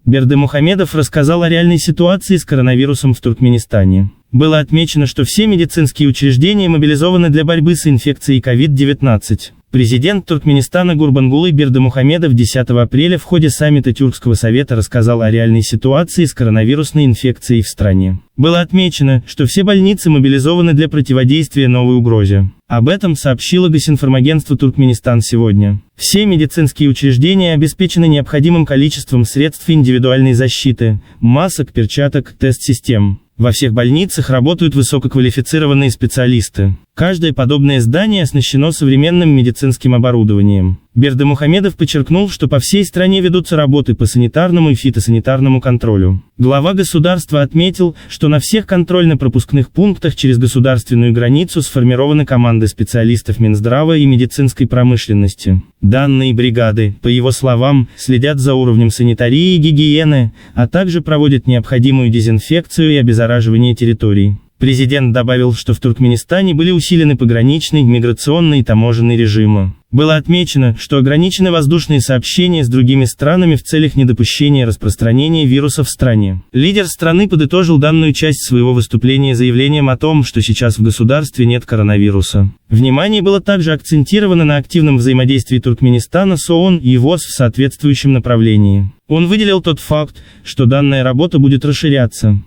Бердымухамедов рассказал о реальной ситуации с коронавирусом в Туркменистане. Было отмечено, что все медицинские учреждения мобилизованы для борьбы с инфекцией COVID-19. Президент Туркменистана Гурбангулы Бердымухамедов 10 апреля в ходе саммита Тюркского совета рассказал о реальной ситуации с коронавирусной инфекцией в стране. Было отмечено, что все больницы мобилизованы для противодействия новой угрозе. Об этом сообщило Госинформагентство «Туркменистан» сегодня. Все медицинские учреждения обеспечены необходимым количеством средств индивидуальной защиты, масок, перчаток, тест-систем. Во всех больницах работают высококвалифицированные специалисты. Каждое подобное здание оснащено современным медицинским оборудованием. Бердымухамедов подчеркнул, что по всей стране ведутся работы по санитарному и фитосанитарному контролю. Глава государства отметил, что на всех контрольно-пропускных пунктах через государственную границу сформированы команды специалистов Минздрава и медицинской промышленности. Данные бригады, по его словам, следят за уровнем санитарии и гигиены, а также проводят необходимую дезинфекцию и обеззараживание территорий. Президент добавил, что в Туркменистане были усилены пограничный, миграционный и таможенный режимы. Было отмечено, что ограничены воздушные сообщения с другими странами в целях недопущения распространения вируса в стране. Лидер страны подытожил данную часть своего выступления заявлением о том, что сейчас в государстве нет коронавируса. Внимание было также акцентировано на активном взаимодействии Туркменистана с ООН и ВОЗ в соответствующем направлении. Он выделил тот факт, что данная работа будет расширяться.